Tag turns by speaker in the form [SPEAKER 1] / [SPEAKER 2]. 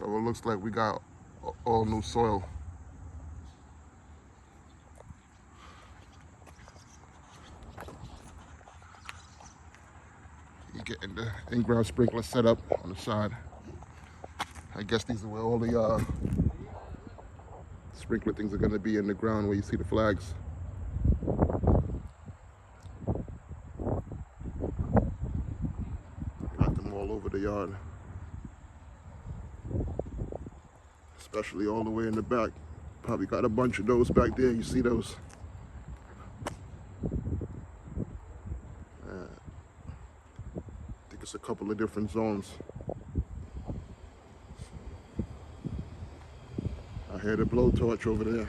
[SPEAKER 1] So it looks like we got all new soil. You getting the in-ground sprinkler set up on the side. I guess these are where all the sprinkler things are going to be in the ground where you see the flags. Got them all over the yard. Especially all the way in the back. Probably got a bunch of those back there. You see those? I think it's a couple of different zones. I hear the blowtorch over there.